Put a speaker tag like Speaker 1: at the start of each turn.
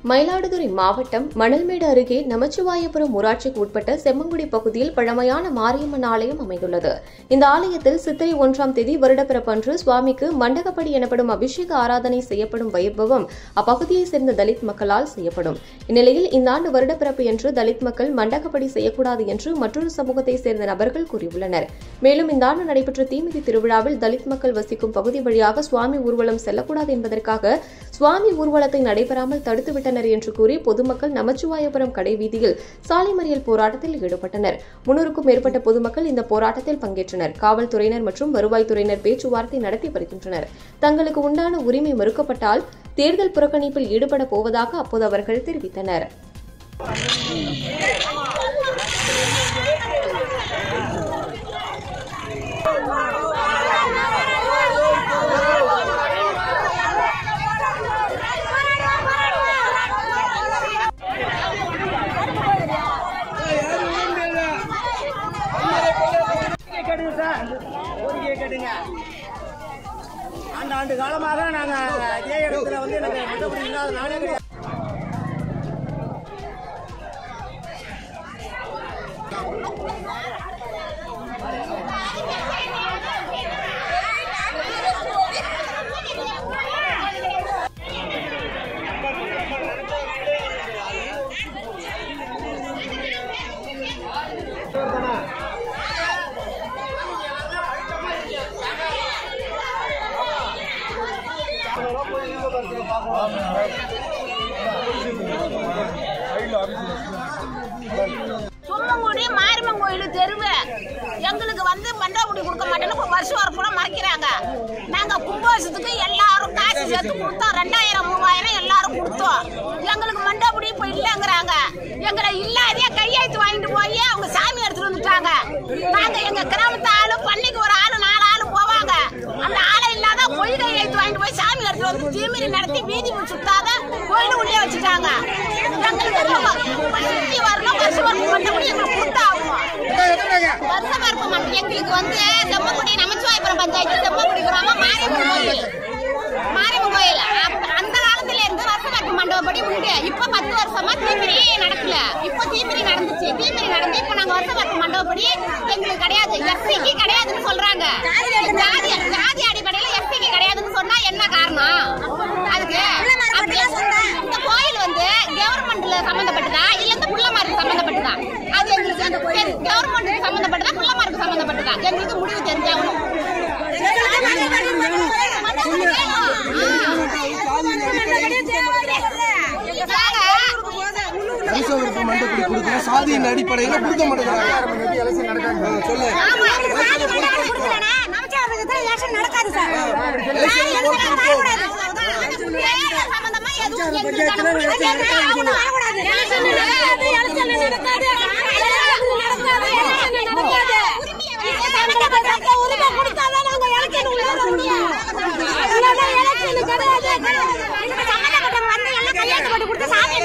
Speaker 1: மயிலாடுதுறை மாவட்டம் மணல்மேடு அருகே நமச்சிவாயபுரம் ஊராட்சிக்கு உட்பட்ட செம்மங்குடி பகுதியில் பழமையான மாரியம்மன் ஆலயம் அமைந்துள்ளது. இந்த ஆலயத்தில் சித்திரை 1ஆம் தேதி வருடப்பிறப்பன்று சுவாமிக்கு மண்டகப்படி எனப்படும் அபிஷேக ஆராதனை செய்யப்படும் வைபவம் அப்பகுதியைச் சேர்ந்த தலித் மக்களால் செய்யப்படும். இந்நிலையில் இந்த ஆண்டு வருடப்பிறப்பு என்று தலித் மக்கள் மண்டகப்படி செய்யக்கூடாது என்று மற்றொரு சமூகத்தைச் சேர்ந்த நபர்கள் கூறியுள்ளனர். மேலும் இந்த ஆண்டு நடைபெற்ற தீமிதி திருவிழாவில் தலித் மக்கள் வசிக்கும் பகுதி வழியாக சுவாமி ஊர்வலம் செல்லக்கூடாது என்பதற்காக சுவாமி ஊர்வலத்தை நடைபெறாமல் தடுத்துவிட்டனர் என்று கூறி பொதுமக்கள் நமச்சிவாயபுரம் கடைவீதியில் சாலை மறியல் போராட்டத்தில் ஈடுபட்டனர். 300க்கும் மேற்பட்ட பொதுமக்கள் இந்த போராட்டத்தில் பங்கேற்றனர். காவல்துறையினர் மற்றும் வருவாய்த்துறையினர் பேச்சுவார்த்தை நடத்தி வருகின்றனர். தங்களுக்கு உண்டான உரிமை மறுக்கப்பட்டால் தேர்தல் புறக்கணிப்பில் ஈடுபட போவதாக அப்போது அவர்கள் தெரிவித்தனர்.
Speaker 2: ஆண்டு காலமாக நாங்கள் இதே இடத்துல வந்து எனக்கு மற்றபடி இல்லாத நாளே கிடையாது.
Speaker 3: சும்மங்குடி மாரியம்மன் கோயில் தெருவு எங்களுக்கு வந்து மண்டபடி கொடுக்க மாட்டேன்னு வருஷம் வரப்போலாம் மறைக்கிறாங்க. நாங்க கும்பாசத்துக்கு எல்லாரும் காசு சேர்த்து கொடுத்தோம். 2000 3000 எல்லாரும் கொடுத்தோம். எங்களுக்கு மண்டபடி இப்ப இல்லங்கிறாங்க. எங்களை இல்லாதே கையெழுத்து வாங்கிட்டு போய் அவங்க சாமி எடுத்துட்டு வந்துட்டாங்க. நாங்க எங்க கிராமத்து ஆளு பண்ணைக்கு ஒரு ஆளு 4 ஆளு போவாங்க. அந்த ஆளை இல்லாத பொய் கையெழுத்து வாங்கிட்டு போய் சாமி எடுத்துட்டு வந்து தீமிரி நடத்தி வீதி சுத்தாத கோயில் உள்ளே வச்சுட்டாங்க. எங்களுக்கு வரணும் வருஷம் மண்டபடி எங்களுக்கு கொடுத்தாகும். வருஷம் மண்டபம் எங்களுக்கு வந்து செம்மங்குடி நமச்சிவாயபுரம் பஞ்சாயத்து செம்மங்குடி கிராமம் மாரியம்மன் கோயில். மாரியம்மன் கோயில் அந்த காலத்துல இருந்து வருஷம் மண்டபப்படி உண்டு. இப்ப 10 வருஷமா தீமிரி நடக்கல. இப்ப தீமிரி நடந்துச்சு. தீமிரி நடந்து இப்ப நாங்க வருஷம் மண்டபப்படி எங்களுக்கு கிடையாது. எஸ்சிக்கு கிடையாதுன்னு சொல்றாங்க. ஜாதி அடிப்படையில எஸ்சிக்கு கிடையாதுன்னு சொன்னா என்ன காரணம்? அதுக்கு இந்த கோயில் வந்து கவர்மெண்ட்ல சம்பந்தப்பட்டதா இல்ல இந்த புள்ளமாருக்கு சம்பந்தப்பட்டதா? அது எங்களுக்கு கவர்மெண்ட் சம்பந்தப்பட்டதா புள்ளமாருக்கு சம்பந்தப்பட்டதா? எங்களுக்கு முடிவு தெரிஞ்சாகணும்.
Speaker 4: சாதியின் அடிப்படையில் கொடுக்க மாட்டேங்கிறாங்க.
Speaker 3: சாமி